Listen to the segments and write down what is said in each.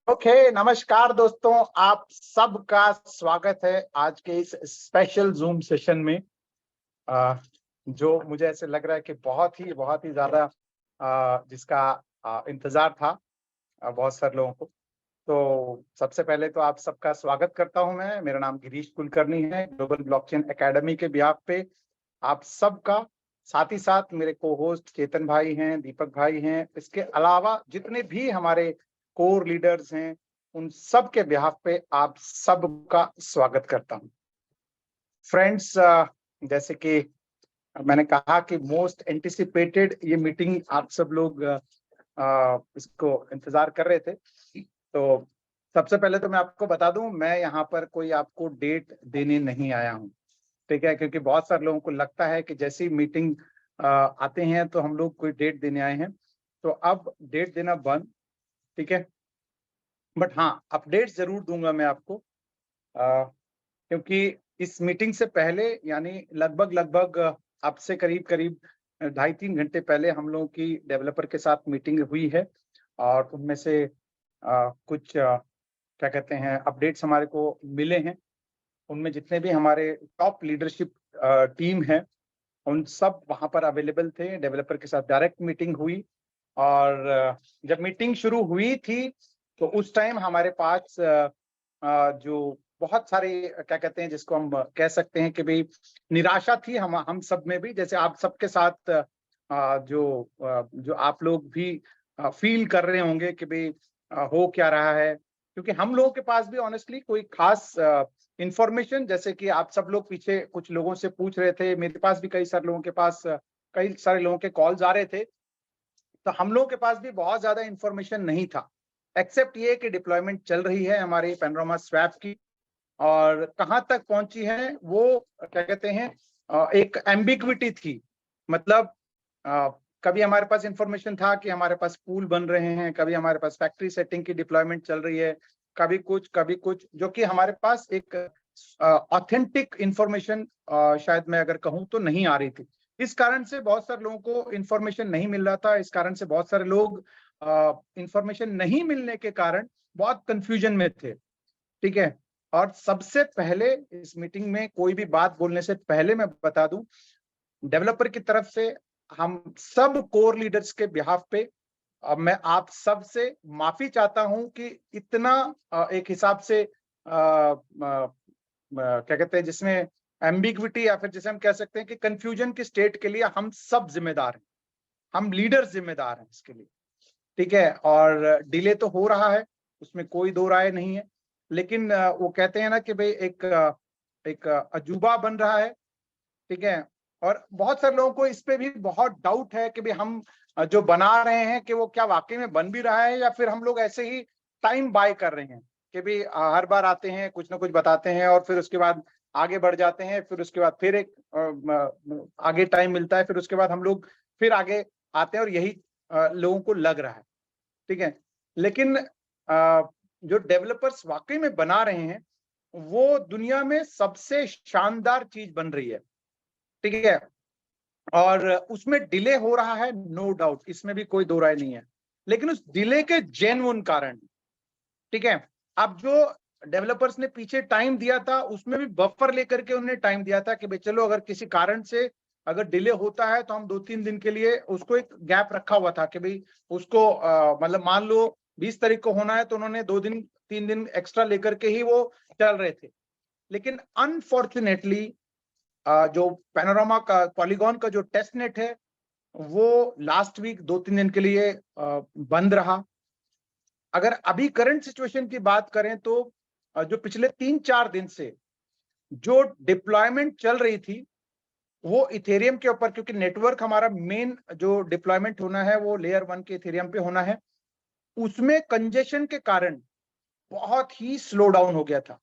नमस्कार दोस्तों, आप सबका स्वागत है आज के इस स्पेशल ज़ूम सेशन में। अ, जो मुझे ऐसे लग रहा है कि बहुत ही ज़्यादा जिसका इंतज़ार था बहुत सारे लोगों को। तो सबसे पहले तो आप सबका स्वागत करता हूँ मैं। मेरा नाम गिरीश कुलकर्णी है, ग्लोबल ब्लॉकचेन एकेडमी के बिहाफ पे आप सबका, साथ ही साथ मेरे को-होस्ट चेतन भाई हैं, दीपक भाई हैं, इसके अलावा जितने भी हमारे कोर लीडर्स हैं, उन सब के बिहाफ पे आप सबका स्वागत करता हूँ। फ्रेंड्स, जैसे कि मैंने कहा कि मोस्ट एंटिसिपेटेड ये मीटिंग आप सब लोग इसको इंतजार कर रहे थे। तो सबसे पहले तो मैं आपको बता दूं, मैं यहाँ पर कोई आपको डेट देने नहीं आया हूँ, ठीक है? क्योंकि बहुत सारे लोगों को लगता है कि जैसी मीटिंग आते हैं तो हम लोग कोई डेट देने आए हैं, तो अब डेट देना बंद, ठीक है? बट हाँ, अपडेट जरूर दूंगा मैं आपको, क्योंकि इस मीटिंग से पहले यानी लगभग अब से करीब करीब 2.5-3 घंटे पहले हम लोगों की डेवलपर के साथ मीटिंग हुई है और उनमें से कुछ क्या कहते हैं अपडेट्स हमारे को मिले हैं। उनमें जितने भी हमारे टॉप लीडरशिप टीम है, उन सब वहाँ पर अवेलेबल थे। डेवलपर के साथ डायरेक्ट मीटिंग हुई और जब मीटिंग शुरू हुई थी, तो उस टाइम हमारे पास जो बहुत सारे क्या कहते हैं जिसको हम कह सकते हैं कि भई निराशा थी हम सब में भी, जैसे आप सबके साथ जो आप लोग भी फ़ील कर रहे होंगे कि भई हो क्या रहा है? क्योंकि हम लोगों के पास भी ऑनेस्टली कोई ख़ास इन्फॉर्मेशन, जैसे कि आप सब लोग पीछे कुछ लोगों से पूछ रहे थे, मेरे पास भी कई सारे लोगों के पास कई सारे लोगों के कॉल्स आ रहे थे। तो हम लोगों के पास भी बहुत ज़्यादा इन्फॉर्मेशन नहीं था, एक्सेप्ट ये कि डिप्लॉयमेंट चल रही है हमारी पैनोरामा स्वैप की और कहाँ तक पहुँची है वो क्या कहते हैं एक एम्बिग्विटी थी। मतलब अ, कभी हमारे पास इन्फॉर्मेशन था कि हमारे पास पूल बन रहे हैं, कभी हमारे पास फैक्ट्री सेटिंग की डिप्लॉयमेंट चल रही है, कभी कुछ, जो कि हमारे पास एक ऑथेंटिक इन्फॉर्मेशन शायद मैं अगर कहूँ तो नहीं आ रही थी। इस कारण से बहुत सारे लोगों को इन्फॉर्मेशन नहीं मिल रहा था, इस कारण से बहुत सारे लोग इन्फॉर्मेशन नहीं मिलने के कारण बहुत कन्फ्यूजन में थे, ठीक है? और सबसे पहले इस मीटिंग में कोई भी बात बोलने से पहले मैं बता दूं, डेवलपर की तरफ से हम सब कोर लीडर्स के बिहाफ पे अब मैं आप सब से माफी चाहता हूं कि इतना एक हिसाब से क्या कहते हैं जिसमें एम्बिग्विटी या फिर जिसे हम कह सकते हैं कि कंफ्यूजन की स्टेट के लिए हम सब जिम्मेदार हैं, हम लीडर्स जिम्मेदार हैं इसके लिए, ठीक है? और डिले तो हो रहा है, उसमें कोई दो राय नहीं है, लेकिन वो कहते हैं ना कि भाई एक अजूबा बन रहा है, ठीक है? और बहुत सारे लोगों को इस पे भी बहुत डाउट है कि भाई हम जो बना रहे हैं कि वो क्या वाकई में बन भी रहा है या फिर हम लोग ऐसे ही टाइम बाय कर रहे हैं कि भाई हर बार आते हैं कुछ ना कुछ बताते हैं और फिर उसके बाद आगे बढ़ जाते हैं, फिर उसके बाद फिर एक आगे टाइम मिलता है, फिर उसके बाद हम लोग फिर आगे आते हैं और यही लोगों को लग रहा है, ठीक है? लेकिन जो डेवलपर्स वाकई में बना रहे हैं, वो दुनिया में सबसे शानदार चीज बन रही है, ठीक है? और उसमें डिले हो रहा है, नो डाउट, इसमें भी कोई दो राय नहीं है, लेकिन उस डिले के जेन्युइन कारण, ठीक है? अब जो डेवलपर्स ने पीछे टाइम दिया था, उसमें भी बफर लेकर के उन्होंने टाइम दिया था कि भाई चलो अगर किसी कारण से अगर डिले होता है तो हम 2-3 दिन के लिए उसको एक गैप रखा हुआ था कि भाई उसको मतलब मान लो 20 तारीख को होना है तो उन्होंने 2 दिन 3 दिन एक्स्ट्रा लेकर के ही वो चल रहे थे। लेकिन अनफॉर्चुनेटली जो पैनोरामा का पॉलीगॉन का जो टेस्ट नेट है, वो लास्ट वीक 2-3 दिन के लिए बंद रहा। अगर अभी करंट सिचुएशन की बात करें तो जो पिछले 3-4 दिन से जो डिप्लॉयमेंट चल रही थी, वो इथेरियम के ऊपर, क्योंकि नेटवर्क हमारा मेन जो डिप्लॉयमेंट होना है वो लेयर 1 के इथेरियम पे होना है, उसमें कंजेशन के कारण बहुत ही स्लो डाउन हो गया था,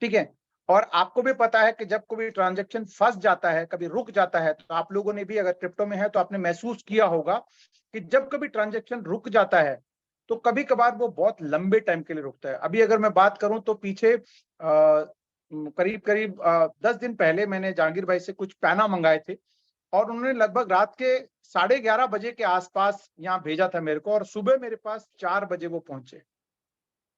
ठीक है? और आपको भी पता है कि जब कोई ट्रांजैक्शन फंस जाता है, कभी रुक जाता है, तो आप लोगों ने भी अगर क्रिप्टो में है तो आपने महसूस किया होगा कि जब कभी ट्रांजैक्शन रुक जाता है, तो कभी-कभार वो बहुत लंबे टाइम के लिए रुकता है। अभी अगर मैं बात करूँ तो पीछे करीब-करीब 10 दिन पहले मैंने जहांगीर भाई से कुछ पैना मँगाए थे और उन्होंने लगभग रात के 11:30 बजे के आस-पास यहाँ भेजा था मेरे को और सुबह मेरे पास 4 बजे वो पहुँचे।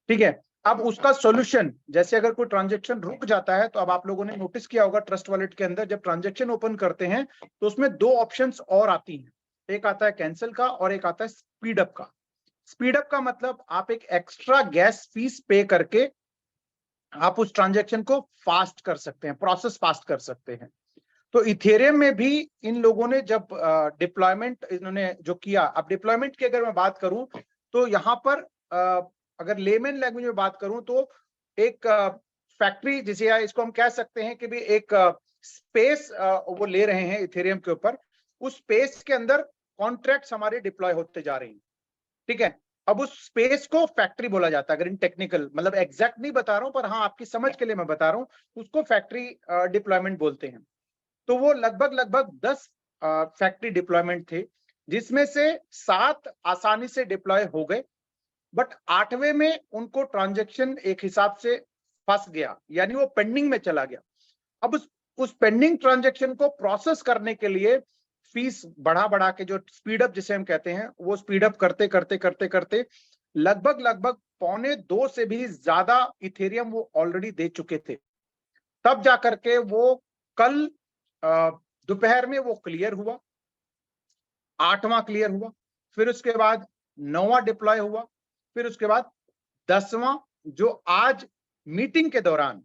ठीक है। अब उसका सॉल्यूशन, जैसे अगर कोई ट्रांजैक्शन रुक जाता है, तो अब आप लोगों ने नोटिस किया होगा ट्रस्ट वॉलेट के अंदर जब ट्रांजैक्शन ओपन करते हैं तो उसमें दो ऑप्शंस और आती हैं, एक आता है कैंसिल का और एक आता है स्पीड अप का। स्पीड अप का मतलब आप एक एक्स्ट्रा गैस फीस पे करके आप उस ट्रांजैक्शन को फास्ट कर सकते हैं, प्रोसेस फास्ट कर सकते हैं। तो इथेरियम में भी इन लोगों ने जब डिप्लॉयमेंट इन्होंने जो किया, अब डिप्लॉयमेंट की अगर मैं बात करूं तो यहाँ पर अगर लेमन लैंग्वेज में बात करूं तो एक फैक्ट्री जिसे या इसको हम कह सकते हैं कि भी एक स्पेस वो ले रहे हैं इथेरियम के ऊपर, उस स्पेस के अंदर कॉन्ट्रैक्ट्स हमारे डिप्लॉय होते जा रहे हैं। ठीक है। अब उस स्पेस को फैक्ट्री बोला जाता है, अगर इन टेक्निकल मतलब एग्जैक्ट नहीं बता रहा हूं, पर हाँ आपकी समझ के लिए मैं बता रहा हूं, उसको फैक्ट्री डिप्लॉयमेंट बोलते हैं। तो वो लगभग लगभग 10 फैक्ट्री डिप्लॉयमेंट थे, जिसमें से 7 आसानी से डिप्लॉय हो गए, बट 8वें में उनको ट्रांजैक्शन एक हिसाब से फंस गया, यानी वो पेंडिंग में चला गया। अब उस पेंडिंग ट्रांजैक्शन को प्रोसेस करने के लिए फीस बढ़ा बढ़ा के, जो स्पीड अप जिसे हम कहते हैं, वो स्पीड अप करते करते करते करते लगभग लगभग 1.25 से भी ज्यादा इथेरियम वो ऑलरेडी दे चुके थे। तब जाकर के वो कल दोपहर में वो क्लियर हुआ, 8वां क्लियर हुआ, फिर उसके बाद 9वां डिप्लॉय हुआ, फिर उसके बाद 10वां, जो आज मीटिंग के दौरान,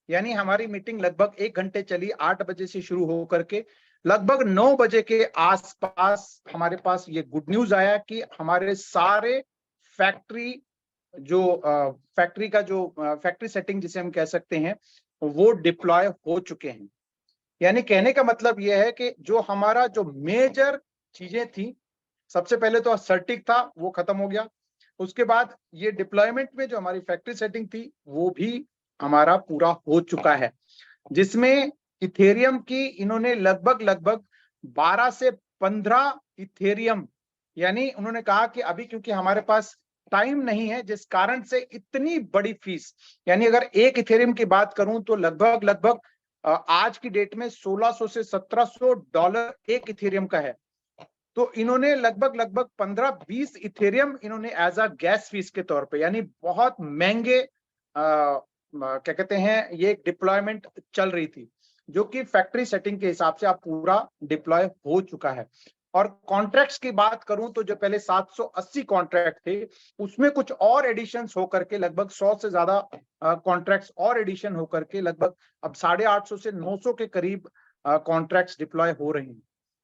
यानी हमारी मीटिंग लगभग 1 घंटे चली, 8 बजे से शुरू होकर के लगभग 9 बजे के आसपास हमारे पास ये गुड न्यूज आया कि हमारे सारे फैक्ट्री जो फैक्ट्री का जो फैक्ट्री सेटिंग जिसे हम कह सकते हैं, वो डिप्लॉय हो चुके हैं। यानी कहने का मतलब यह है कि जो हमारा जो मेजर चीजें थी, सबसे पहले तो सर्टिक था, वो खत्म हो गया। उसके बाद ये डिप्लॉयमेंट में जो हमारी फैक्ट्री सेटिंग थी वो भी हमारा पूरा हो चुका है, जिसमें इथेरियम की इन्होंने लगभग लगभग 12 से 15 इथेरियम, यानी उन्होंने कहा कि अभी क्योंकि हमारे पास टाइम नहीं है, जिस कारण से इतनी बड़ी फीस, यानी अगर एक इथेरियम की बात करूं तो लगभग लगभग आज की डेट में $1600 से $1700 एक इथेरियम का है। तो इन्होंने लगभग लगभग 15-20 इथेरियम इन्होंने एज अ गैस फीस के तौर पे, यानी बहुत महंगे क्या कहते हैं, ये डिप्लॉयमेंट चल रही थी, जो कि फैक्ट्री सेटिंग के हिसाब से आप पूरा डिप्लॉय हो चुका है। और कॉन्ट्रैक्ट्स की बात करूं तो जो पहले 780 कॉन्ट्रैक्ट थे, उसमें कुछ और एडिशंस होकर के लगभग 100 से ज्यादा कॉन्ट्रैक्ट्स और एडिशन होकर के लगभग अब 850 से 900 के करीब कॉन्ट्रैक्ट्स डिप्लॉय हो रहे हैं।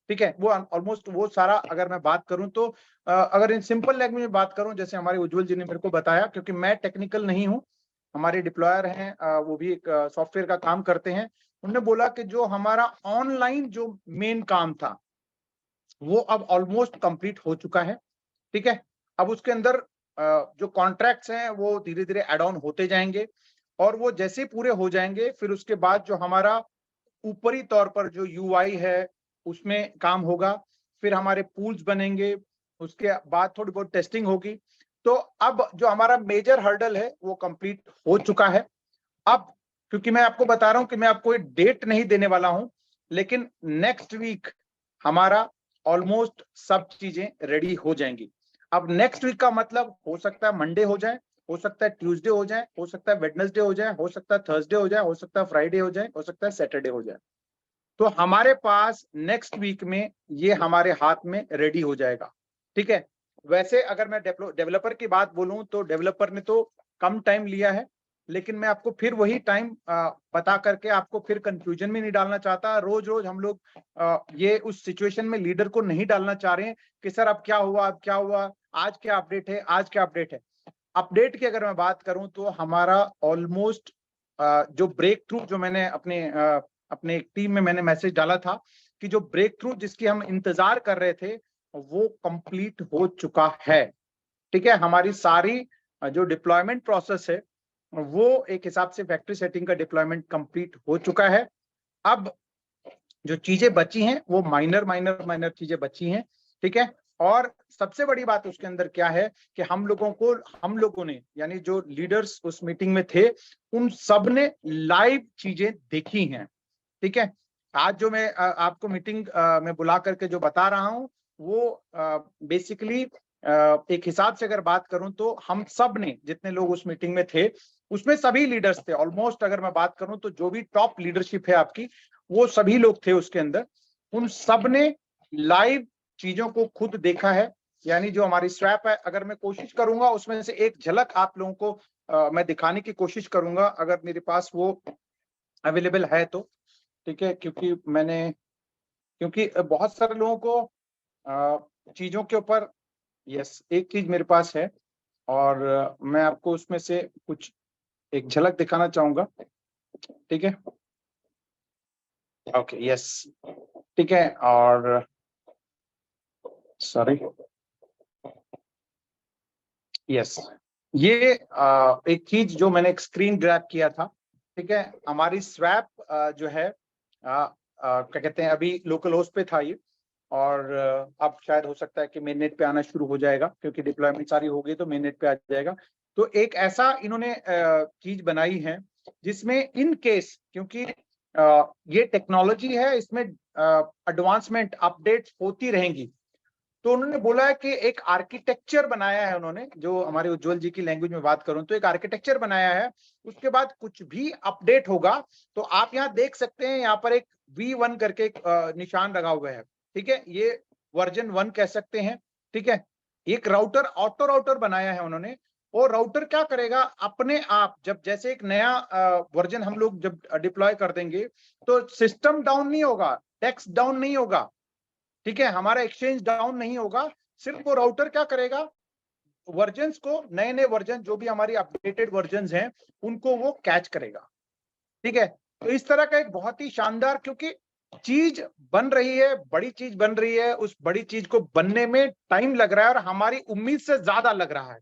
ठीक है। वो ऑलमोस्ट वो सारा अगर मैं बात करूं तो अगर इन सिंपल लैंग्वेज में बात करूं, जैसे हमारे उज्जवल जी ने मेरे को बताया, क्योंकि मैं टेक्निकल नहीं हूं, हमारे डिप्लॉयर हैं, वो भी एक सॉफ्टवेयर का काम करते हैं। उन्होंने बोला कि जो हमारा ऑनलाइन जो मेन काम था वो अब ऑलमोस्ट कंप्लीट हो चुका है। ठीक है। अब उसके अंदर जो कॉन्ट्रैक्ट्स हैं वो धीरे धीरे एड ऑन होते जाएंगे, और वो जैसे पूरे हो जाएंगे फिर उसके बाद जो हमारा ऊपरी तौर पर जो यूआई है उसमें काम होगा, फिर हमारे पूल्स बनेंगे, उसके बाद थोड़ी बहुत टेस्टिंग होगी। तो अब जो हमारा मेजर हर्डल है वो कंप्लीट हो चुका है। अब क्योंकि मैं आपको बता रहा हूं कि मैं आपको एक डेट नहीं देने वाला हूं, लेकिन नेक्स्ट वीक हमारा ऑलमोस्ट सब चीजें रेडी हो जाएंगी। अब नेक्स्ट वीक का मतलब हो सकता है मंडे हो जाए, हो सकता है ट्यूसडे हो जाए, हो सकता है वेडनेसडे हो जाए, हो सकता है थर्सडे हो जाए, हो सकता है फ्राइडे हो जाए, हो सकता है सैटरडे हो जाए। तो हमारे पास नेक्स्ट वीक में ये हमारे हाथ में रेडी हो जाएगा। ठीक है। वैसे अगर मैं डेवलपर की बात बोलूं तो डेवलपर ने तो कम टाइम लिया है, लेकिन मैं आपको फिर वही टाइम बता करके आपको फिर कंफ्यूजन में नहीं डालना चाहता। रोज रोज हम लोग ये उस सिचुएशन में लीडर को नहीं डालना चाह रहे हैं कि सर अब क्या हुआ, अब क्या हुआ, आज क्या अपडेट है, आज क्या अपडेट है। अपडेट की अगर मैं बात करूं तो हमारा ऑलमोस्ट जो ब्रेक थ्रू, जो मैंने अपने टीम में मैंने मैसेज डाला था कि जो ब्रेक थ्रू जिसकी हम इंतजार कर रहे थे वो कंप्लीट हो चुका है। ठीक है। हमारी सारी जो डिप्लॉयमेंट प्रोसेस है वो एक हिसाब से फैक्ट्री सेटिंग का डिप्लॉयमेंट कंप्लीट हो चुका है। अब जो चीजें बची हैं वो माइनर माइनर माइनर चीजें बची हैं। ठीक है। और सबसे बड़ी बात उसके अंदर क्या है कि हम लोगों ने यानी जो लीडर्स उस मीटिंग में थे, उन सब ने लाइव चीजें देखी हैं। ठीक है। आज जो मैं आपको मीटिंग में बुला करके जो बता रहा हूं वो बेसिकली एक हिसाब से अगर बात करूं तो हम सब ने, जितने लोग उस मीटिंग में थे, उसमें सभी लीडर्स थे ऑलमोस्ट। अगर मैं बात करूं तो जो भी टॉप लीडरशिप है आपकी, वो सभी लोग थे उसके अंदर। उन सब ने लाइव चीजों को खुद देखा है। यानी जो हमारी स्वैप है, अगर मैं कोशिश करूंगा उसमें से एक झलक आप लोगों को मैं दिखाने की कोशिश करूंगा, अगर मेरे पास वो अवेलेबल है तो। ठीक है, क्योंकि बहुत सारे लोगों को चीजों के ऊपर, यस, एक चीज मेरे पास है और मैं आपको उसमें से कुछ एक झलक दिखाना चाहूंगा। ठीक है, ओके, यस, ठीक है। और सॉरी, यस, ये एक चीज जो मैंने एक स्क्रीन ग्रैब किया था। ठीक है, हमारी स्वैप जो है क्या कहते हैं, अभी लोकल होस्ट पे था ये, और अब शायद हो सकता है कि मेन नेट पे आना शुरू हो जाएगा, क्योंकि डिप्लॉयमेंट सारी हो गई तो मेन नेट पे आ जाएगा। तो एक ऐसा इन्होंने चीज बनाई है जिसमें इन केस, क्योंकि ये टेक्नोलॉजी है, इसमें एडवांसमेंट अपडेट्स होती रहेंगी, तो उन्होंने बोला है कि एक आर्किटेक्चर बनाया है उन्होंने, जो हमारे उज्जवल जी की लैंग्वेज में बात करूं तो एक आर्किटेक्चर बनाया है। उसके बाद कुछ भी अपडेट होगा तो आप यहाँ देख सकते हैं, यहाँ पर एक V1 करके एक निशान लगा हुआ है। ठीक है, ये वर्जन 1 कह सकते हैं। ठीक है, एक राउटर, ऑटो राउटर बनाया है उन्होंने। और राउटर क्या करेगा, अपने आप जब जैसे एक नया वर्जन हम लोग जब डिप्लॉय कर देंगे, तो सिस्टम डाउन नहीं होगा, डेस्क डाउन नहीं होगा। ठीक है, हमारा एक्सचेंज डाउन नहीं होगा। सिर्फ वो राउटर क्या करेगा, वर्जन्स को, नए नए वर्जन जो भी हमारी अपडेटेड वर्जन्स हैं, उनको वो कैच करेगा। ठीक है, तो इस तरह का एक बहुत ही शानदार, क्योंकि चीज बन रही है, बड़ी चीज बन रही है, उस बड़ी चीज को बनने में टाइम लग रहा है और हमारी उम्मीद से ज्यादा लग रहा है।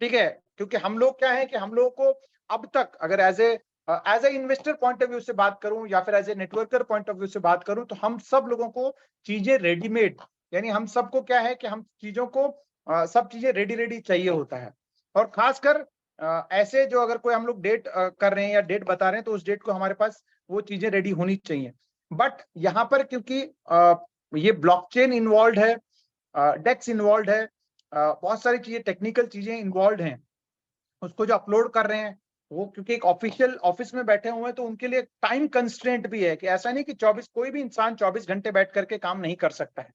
ठीक है, क्योंकि हम लोग क्या है कि हम लोगों को अब तक, अगर as a investor point of view से बात करूं या फिर as a networker point of view से बात करूं, तो हम सब लोगों को चीजें रेडीमेड, यानी हम सबको क्या है कि हम चीजों को सब चीजें रेडी रेडी चाहिए होता है। और खासकर ऐसे जो अगर कोई हम लोग डेट कर रहे हैं या डेट बता रहे हैं, तो उस डेट को हमारे पास वो चीजें रेडी होनी चाहिए। बट यहाँ पर क्योंकि ये ब्लॉकचेन इन्वॉल्व है, डेक्स इन्वॉल्व है, बहुत सारी चीजें, टेक्निकल चीजें इन्वॉल्व हैं, उसको जो अपलोड कर रहे हैं वो, क्योंकि एक ऑफिशियल ऑफिस में बैठे हुए हैं, तो उनके लिए टाइम कंस्ट्रेंट भी है, कि ऐसा नहीं कि 24, कोई भी इंसान 24 घंटे बैठ करके काम नहीं कर सकता है।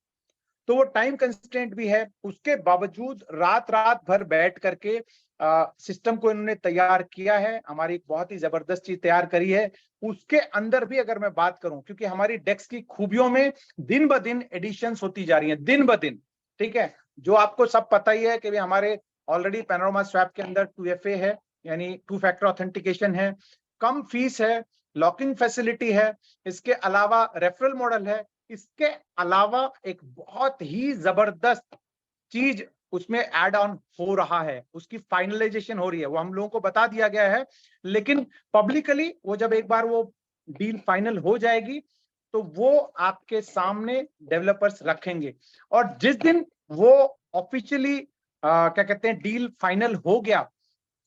तो वो टाइम कंस्ट्रेंट भी है, उसके बावजूद रात रात भर बैठ करके सिस्टम को इन्होंने तैयार किया है। हमारी एक बहुत ही जबरदस्त चीज तैयार करी है। उसके अंदर भी अगर मैं बात करूं, क्योंकि हमारी डेक्स की खूबियों में दिन ब दिन एडिशंस होती जा रही हैं, दिन ब दिन। ठीक है, जो आपको सब पता ही है कि भी हमारे ऑलरेडी पैनोरामा स्वैप के अंदर 2FA है, यानी 2 फैक्टर ऑथेंटिकेशन है, कम फीस है, लॉकिंग फैसिलिटी है, इसके अलावा रेफरल मॉडल है, इसके अलावा एक बहुत ही जबरदस्त चीज उसमें ऐड ऑन हो रहा है, उसकी फाइनलाइजेशन हो रही है, वो हम लोगों को बता दिया गया है। लेकिन पब्लिकली वो जब एक बार वो डील फाइनल हो जाएगी, तो वो आपके सामने डेवलपर्स रखेंगे। और जिस दिन वो ऑफिशियली क्या कहते हैं, डील फाइनल हो गया,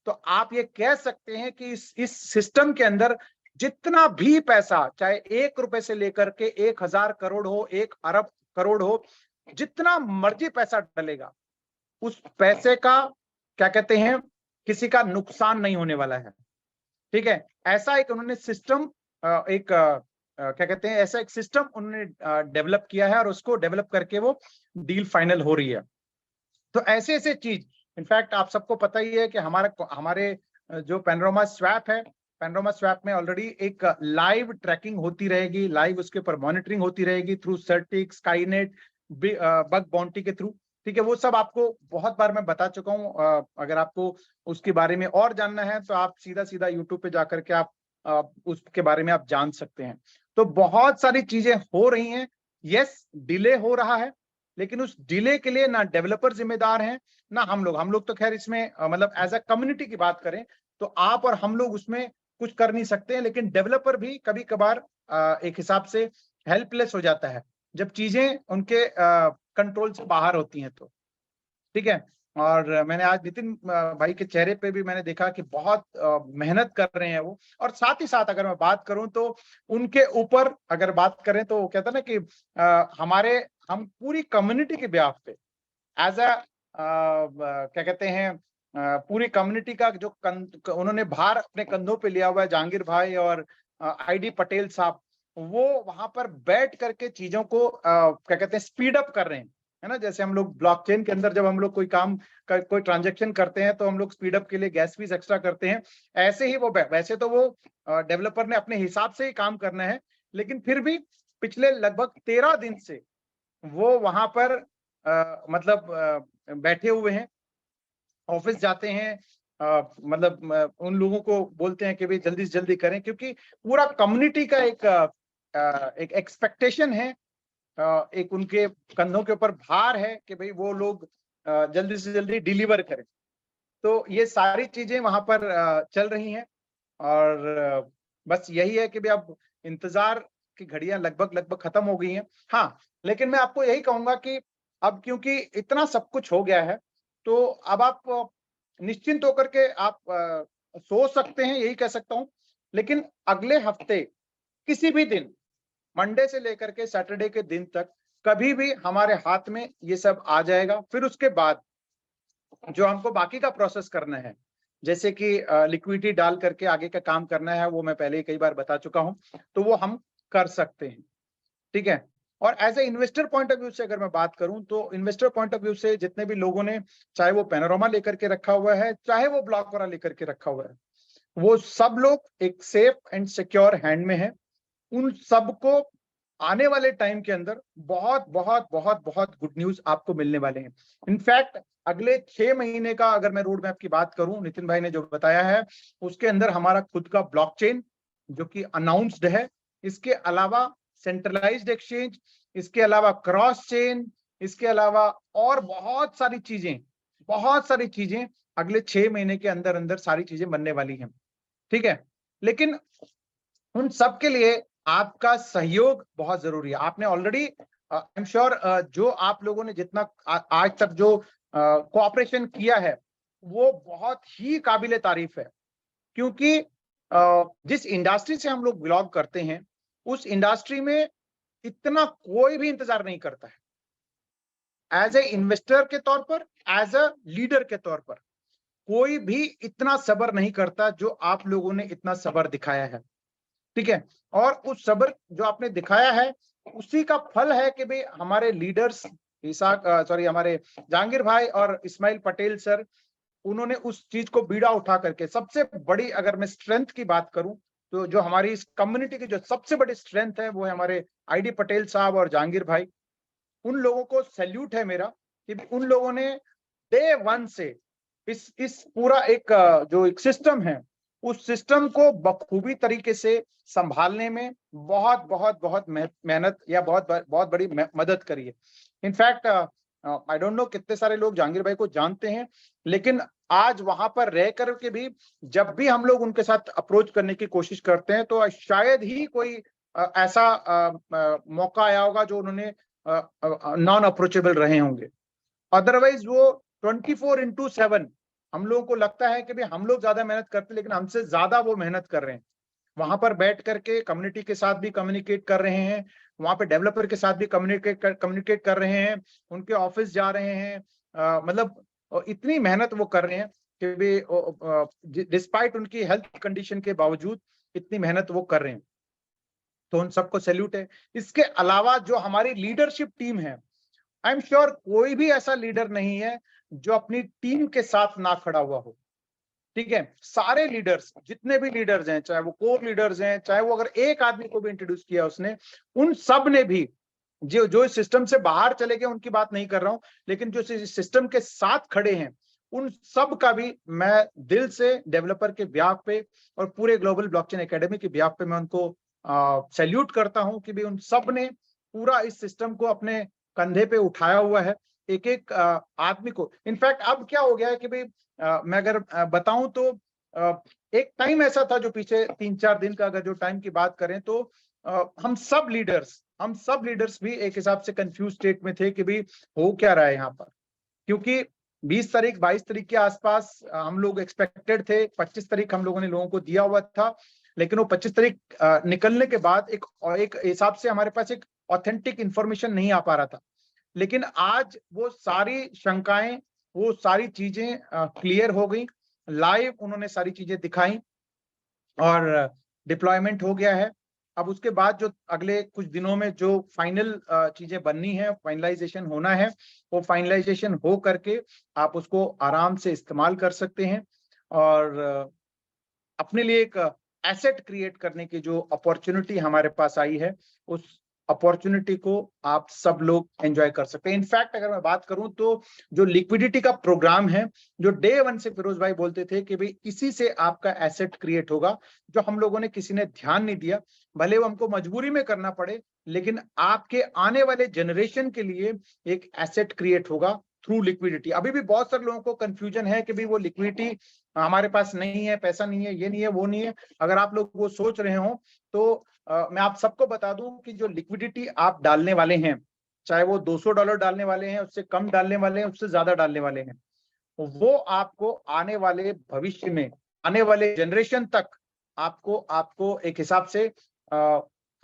तो आप ये कह सकते हैं कि इस सिस्टम के अंदर जितना भी पैसा, चाहे 1 रुपए से लेकर के 1000 करोड़ हो, 1 अरब करोड़ हो, जितना मर्जी पैसा डलेगा, उस पैसे का क्या कहते हैं, किसी का नुकसान नहीं होने वाला है। ठीक है, ऐसा एक उन्होंने सिस्टम, एक क्या कहते हैं, ऐसा एक सिस्टम उन्होंने डेवलप किया है, और उसको डेवलप करके वो डील फाइनल हो रही है। तो ऐसे ऐसे चीज, इनफैक्ट आप सबको पता ही है कि हमारे जो पैनोरामा स्वैप है, पैनोरामा स्वैप में ऑलरेडी एक लाइव ट्रैकिंग होती रहेगी, लाइव उसके ऊपर मॉनिटरिंग होती रहेगी थ्रू सर्टिक, स्काईनेट, बग बाउंटी के थ्रू। ठीक है, वो सब आपको बहुत बार मैं बता चुका हूँ। अगर आपको उसके बारे में और जानना है तो आप सीधा सीधा यूट्यूब पे जाकर के आप उसके बारे में आप जान सकते हैं। तो बहुत सारी चीजें हो रही हैं। यस, डिले हो रहा है, लेकिन उस डिले के लिए ना डेवलपर जिम्मेदार हैं, ना हम लोग तो खैर इसमें मतलब एज अ कम्युनिटी की बात करें तो आप और हम लोग उसमें कुछ कर नहीं सकते हैं, लेकिन डेवलपर भी कभी कभार एक हिसाब से हेल्पलेस हो जाता है जब चीजें उनके कंट्रोल से बाहर होती हैं तो। ठीक है, और मैंने आज नितिन भाई के चेहरे पे भी मैंने देखा कि बहुत मेहनत कर रहे हैं वो। और साथ ही साथ अगर मैं बात करूं तो उनके ऊपर अगर बात करें तो कहता ना कि हम पूरी कम्युनिटी के बिहाफ पे, एज अ क्या कहते हैं, पूरी कम्युनिटी का जो उन्होंने भार अपने कंधों पे लिया हुआ है, जहांगीर भाई और आईडी पटेल साहब, वो वहां पर बैठ करके चीजों को क्या कहते हैं स्पीड अप कर रहे हैं, है ना। जैसे हम लोग ब्लॉकचेन के अंदर जब हम लोग कोई काम कोई ट्रांजेक्शन करते हैं तो हम लोग स्पीड अप के लिए गैस फीस एक्स्ट्रा करते हैं, ऐसे ही वो वैसे तो वो डेवलपर ने अपने हिसाब से ही काम करना है, लेकिन फिर भी पिछले लगभग 13 दिन से वो वहां पर मतलब बैठे हुए हैं, ऑफिस जाते हैं, मतलब उन लोगों को बोलते हैं कि भाई जल्दी से जल्दी करें, क्योंकि पूरा कम्युनिटी का एक एक्सपेक्टेशन है, एक उनके कंधों के ऊपर भार है कि भाई वो लोग जल्दी से जल्दी डिलीवर करें। तो ये सारी चीजें वहां पर चल रही हैं, और बस यही है कि भाई अब इंतजार की घड़ियां लगभग लगभग खत्म हो गई हैं। हाँ, लेकिन मैं आपको यही कहूंगा कि अब क्योंकि इतना सब कुछ हो गया है, तो अब आप निश्चिंत होकर के आप सोच सकते हैं, यही कह सकता हूं। लेकिन अगले हफ्ते किसी भी दिन, मंडे से लेकर के सैटरडे के दिन तक, कभी भी हमारे हाथ में ये सब आ जाएगा। फिर उसके बाद जो हमको बाकी का प्रोसेस करना है, जैसे कि लिक्विडिटी डाल करके आगे का काम करना है, वो मैं पहले ही कई बार बता चुका हूं, तो वो हम कर सकते हैं, ठीक है। और as a investor point of view से अगर मैं बात करूं, तो इन्वेस्टर पॉइंट ऑफ व्यू से जितने भी लोगों ने, चाहे वो पैनोरामा लेकर के रखा हुआ है, चाहे वो ब्लॉकवरा लेकर के रखा हुआ है, वो सब लोग एक सेफ एंड सिक्योर हैंड में है। उन सबको आने वाले टाइम के अंदर बहुत बहुत बहुत बहुत गुड न्यूज आपको मिलने वाले हैं। इनफैक्ट अगले 6 महीने का अगर मैं रोड मैप की बात करूं, नितिन भाई ने जो बताया है, उसके अंदर हमारा खुद का ब्लॉकचेन जो कि अनाउंस्ड है, इसके अलावा सेंट्रलाइज्ड एक्सचेंज, इसके अलावा क्रॉस चेन, इसके अलावा और बहुत सारी चीजें अगले 6 महीने के अंदर अंदर सारी चीजें बनने वाली हैं, ठीक है। लेकिन उन सब के लिए आपका सहयोग बहुत जरूरी है। आपने ऑलरेडी, आई एम श्योर, जो आप लोगों ने जितना आज तक जो कोऑपरेशन किया है, वो बहुत ही काबिले तारीफ है। क्योंकि जिस इंडस्ट्री से हम लोग बिलोंग करते हैं, उस इंडस्ट्री में इतना कोई भी इंतजार नहीं करता है। एज ए इन्वेस्टर के तौर पर, एज अ लीडर के तौर पर, कोई भी इतना सब्र नहीं करता जो आप लोगों ने इतना सब्र दिखाया है, ठीक है। और उस सब्र जो आपने दिखाया है, उसी का फल है कि भाई हमारे लीडर्स हमारे जहांगीर भाई और इस्माइल पटेल सर, उन्होंने उस चीज को बीड़ा उठा करके, सबसे बड़ी अगर मैं स्ट्रेंथ की बात करूं, तो जो हमारी इस कम्युनिटी की जो सबसे बड़ी स्ट्रेंथ है, वो है हमारे आईडी पटेल साहब और जहांगीर भाई। उन लोगों को सैल्यूट है मेरा कि उन लोगों ने डे वन से इस पूरा एक जो एक सिस्टम है, उस सिस्टम को बखूबी तरीके से संभालने में बहुत बहुत बहुत मेहनत या बहुत बहुत बड़ी मदद करी है। इनफैक्ट आई डोंट नो कितने सारे लोग जहांगीर भाई को जानते हैं, लेकिन आज वहां पर रह करके भी जब भी हम लोग उनके साथ अप्रोच करने की कोशिश करते हैं, तो शायद ही कोई ऐसा मौका आया होगा जो उन्होंने नॉन अप्रोचेबल रहे होंगे। अदरवाइज वो 24/7, हम लोगों को लगता है कि भाई हम लोग ज्यादा मेहनत करते हैं, लेकिन हमसे ज्यादा वो मेहनत कर रहे हैं। वहां पर बैठ करके कम्युनिटी के साथ भी कम्युनिकेट कर रहे हैं, वहां पे डेवलपर के साथ भी कम्युनिकेट कर रहे हैं, उनके ऑफिस जा रहे हैं, मतलब इतनी मेहनत वो कर रहे हैं कि भी डिस्पाइट उनकी हेल्थ कंडीशन के बावजूद इतनी मेहनत वो कर रहे हैं। तो उन सबको सैल्यूट है। इसके अलावा जो हमारी लीडरशिप टीम है, आई एम श्योर कोई भी ऐसा लीडर नहीं है जो अपनी टीम के साथ ना खड़ा हुआ हो, ठीक है। सारे लीडर्स, जितने भी लीडर्स हैं, चाहे वो कोर लीडर्स हैं, चाहे वो अगर एक आदमी को भी इंट्रोड्यूस किया उसने, उन सब ने भी, जो जो इस सिस्टम से बाहर चले गए उनकी बात नहीं कर रहा हूं, लेकिन जो सिस्टम के साथ खड़े हैं, उन सब का भी मैं दिल से डेवलपर के ब्याह पे और पूरे ग्लोबल ब्लॉकचेन एकेडमी के ब्याह पे मैं उनको सैल्यूट करता हूं कि भी उन सब ने पूरा इस सिस्टम को अपने कंधे पे उठाया हुआ है, एक एक आदमी को। इनफैक्ट अब क्या हो गया है कि भाई मैं अगर बताऊं तो एक टाइम ऐसा था, जो पीछे 3-4 दिन का अगर जो टाइम की बात करें, तो हम सब लीडर्स भी एक हिसाब से कंफ्यूज स्टेट में थे कि भाई हो क्या रहा है यहाँ पर। क्योंकि 20 तारीख 22 तारीख के आसपास हम लोग एक्सपेक्टेड थे, 25 तारीख हम लोगों ने लोगों को दिया हुआ था, लेकिन वो 25 तारीख निकलने के बाद एक हिसाब से हमारे पास एक ऑथेंटिक इंफॉर्मेशन नहीं आ पा रहा था। लेकिन आज वो सारी शंकाएं, वो सारी चीजें क्लियर हो गई, लाइव उन्होंने सारी चीजें दिखाई और डिप्लॉयमेंट हो गया है। अब उसके बाद जो अगले कुछ दिनों में जो फाइनल चीजें बननी है, फाइनलाइजेशन होना है, वो फाइनलाइजेशन हो करके आप उसको आराम से इस्तेमाल कर सकते हैं और अपने लिए एक एसेट क्रिएट करने की जो अपॉर्चुनिटी हमारे पास आई है, उस अपॉर्चुनिटी को आप सब लोग एंजॉय कर सकते हैं। इनफैक्ट अगर मैं बात करूं तो जो लिक्विडिटी का प्रोग्राम है, जो डे वन से फिरोज भाई बोलते थे कि भाई इसी से आपका एसेट क्रिएट होगा, जो हम लोगों ने किसी ने ध्यान नहीं दिया, भले वो हमको मजबूरी में करना पड़े, लेकिन आपके आने वाले जनरेशन के लिए एक एसेट क्रिएट होगा थ्रू लिक्विडिटी। अभी भी बहुत सारे लोगों को कंफ्यूजन है कि भाई वो लिक्विडिटी हमारे पास नहीं है, पैसा नहीं है, ये नहीं है, वो नहीं है। अगर आप लोग वो सोच रहे हो तो मैं आप सबको बता दूं कि जो लिक्विडिटी आप डालने वाले हैं, चाहे वो $200 डालने वाले हैं, उससे कम डालने वाले हैं, उससे ज्यादा डालने वाले हैं, वो आपको आने वाले भविष्य में, आने वाले जनरेशन तक आपको आपको एक हिसाब से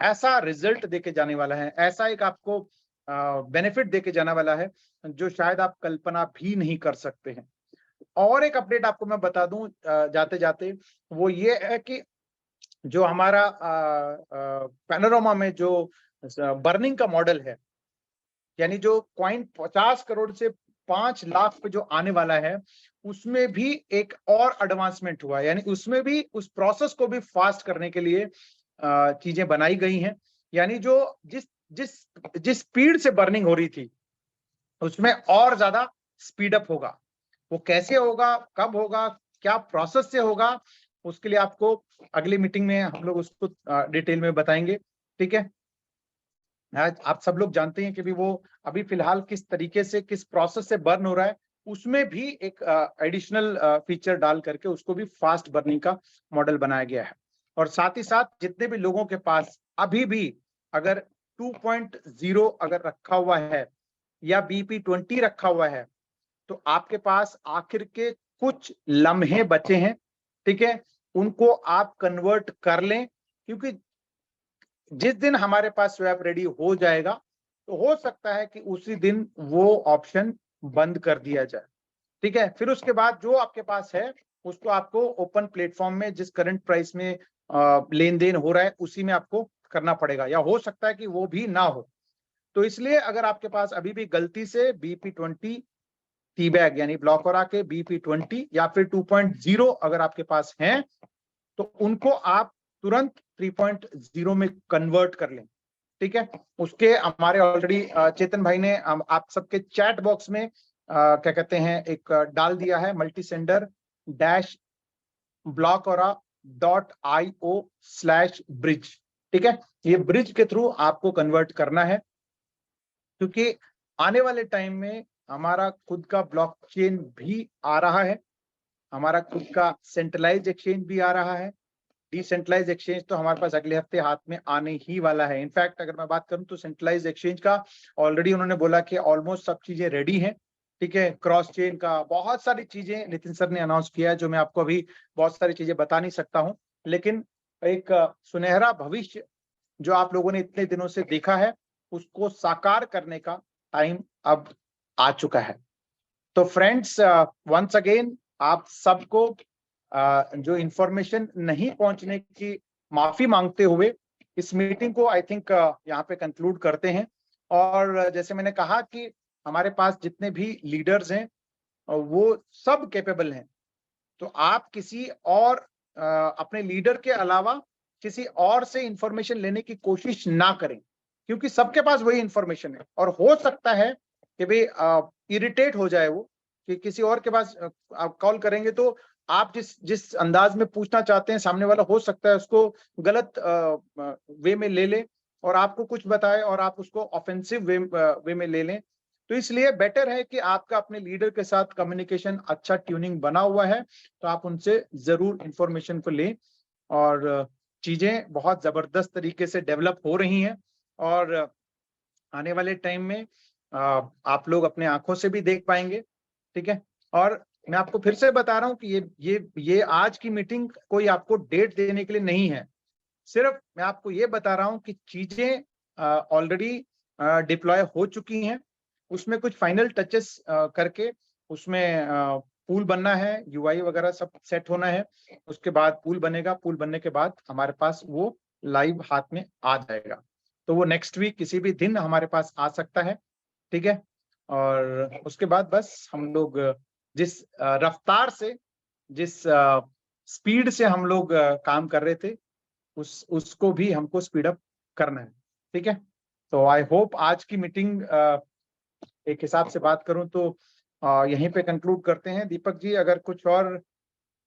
ऐसा रिजल्ट देके जाने वाला है, ऐसा एक आपको बेनिफिट देके जाने वाला है जो शायद आप कल्पना भी नहीं कर सकते हैं। और एक अपडेट आपको मैं बता दूं जाते जाते, वो ये है कि जो हमारा पैनोरामा में जो बर्निंग का मॉडल है, यानी जो कॉइन 50 करोड़ से 5 लाख पे जो आने वाला है, उसमें भी एक और एडवांसमेंट हुआ है। यानी उसमें भी उस प्रोसेस को भी फास्ट करने के लिए चीजें बनाई गई हैं। यानी जो जिस जिस जिस स्पीड से बर्निंग हो रही थी, उसमें और ज्यादा स्पीड अप होगा। वो कैसे होगा, कब होगा, क्या प्रोसेस से होगा, उसके लिए आपको अगली मीटिंग में हम लोग उसको डिटेल में बताएंगे। ठीक है, आज आप सब लोग जानते हैं कि भी वो अभी फिलहाल किस तरीके से, किस प्रोसेस से बर्न हो रहा है, उसमें भी एक एडिशनल फीचर डाल करके उसको भी फास्ट बर्निंग का मॉडल बनाया गया है। और साथ ही साथ जितने भी लोगों के पास अभी भी अगर 2.0 अगर रखा हुआ है या BP20 रखा हुआ है, तो आपके पास आखिर के कुछ लम्हे बचे हैं। ठीक है, उनको आप कन्वर्ट कर लें, क्योंकि जिस दिन हमारे पास स्वैप रेडी हो जाएगा, तो हो सकता है कि उसी दिन वो ऑप्शन बंद कर दिया जाए। ठीक है, फिर उसके बाद जो आपके पास है उसको आपको ओपन प्लेटफॉर्म में जिस करंट प्राइस में लेन देन हो रहा है उसी में आपको करना पड़ेगा, या हो सकता है कि वो भी ना हो। तो इसलिए अगर आपके पास अभी भी गलती से BP20 टी बैग यानी ब्लॉक और आके BP20 या फिर 2.0 अगर आपके पास हैं, तो उनको आप तुरंत 3.0 में कन्वर्ट कर लें। ठीक है, उसके हमारे ऑलरेडी चेतन भाई ने आप सबके चैट बॉक्स में क्या कहते हैं एक डाल दिया है, मल्टी सेंडर डैश blockora.io/bridge। ठीक है, ये ब्रिज के थ्रू आपको कन्वर्ट करना है, क्योंकि आने वाले टाइम में हमारा खुद का ब्लॉकचेन भी आ रहा है, हमारा खुद का सेंट्रलाइज एक्सचेंज भी आ रहा है। डिसेंट्रलाइज एक्सचेंज तो हमारे पास अगले हफ्ते हाथ में आने ही वाला है। इनफैक्ट अगर मैं बात करूं तो सेंट्रलाइज एक्सचेंज का ऑलरेडी उन्होंने बोला कि ऑलमोस्ट सब चीजें रेडी हैं। ठीक है, क्रॉस चेन का बहुत सारी चीजें नितिन सर ने अनाउंस किया है, जो मैं आपको अभी बहुत सारी चीजें बता नहीं सकता हूं, लेकिन एक सुनहरा भविष्य जो आप लोगों ने इतने दिनों से देखा है, उसको साकार करने का टाइम अब आ चुका है। तो फ्रेंड्स, वंस अगेन आप सबको जो इंफॉर्मेशन नहीं पहुंचने की माफी मांगते हुए इस मीटिंग को आई थिंक यहाँ पे कंक्लूड करते हैं। और जैसे मैंने कहा कि हमारे पास जितने भी लीडर्स हैं वो सब कैपेबल हैं, तो आप किसी और अपने लीडर के अलावा किसी और से इंफॉर्मेशन लेने की कोशिश ना करें, क्योंकि सबके पास वही इंफॉर्मेशन है। और हो सकता है कि भाई इरिटेट हो जाए वो, कि किसी और के पास आप कॉल करेंगे तो आप जिस जिस अंदाज में पूछना चाहते हैं, सामने वाला हो सकता है उसको गलत वे में ले ले और आपको कुछ बताए और आप उसको ऑफेंसिव वे में ले लें। तो इसलिए बेटर है कि आपका अपने लीडर के साथ कम्युनिकेशन अच्छा ट्यूनिंग बना हुआ है, तो आप उनसे जरूर इंफॉर्मेशन को लें। और चीजें बहुत जबरदस्त तरीके से डेवलप हो रही हैं, और आने वाले टाइम में आप लोग अपने आंखों से भी देख पाएंगे। ठीक है, और मैं आपको फिर से बता रहा हूं कि ये आज की मीटिंग कोई आपको डेट देने के लिए नहीं है, सिर्फ मैं आपको ये बता रहा हूं कि चीजें ऑलरेडी डिप्लॉय हो चुकी हैं, उसमें कुछ फाइनल टचेस करके उसमें पूल बनना है, यूआई वगैरह सब सेट होना है। उसके बाद पूल बनेगा, पूल बनने के बाद हमारे पास वो लाइव हाथ में आ जाएगा। तो वो नेक्स्ट वीक किसी भी दिन हमारे पास आ सकता है, ठीक है। और उसके बाद बस हम लोग जिस रफ्तार से, जिस स्पीड से हम लोग काम कर रहे थे, उसको भी हमको स्पीड अप करना है, ठीक है। तो आई होप आज की मीटिंग एक हिसाब से बात करूं तो यहीं पे कंक्लूड करते हैं। दीपक जी, अगर कुछ और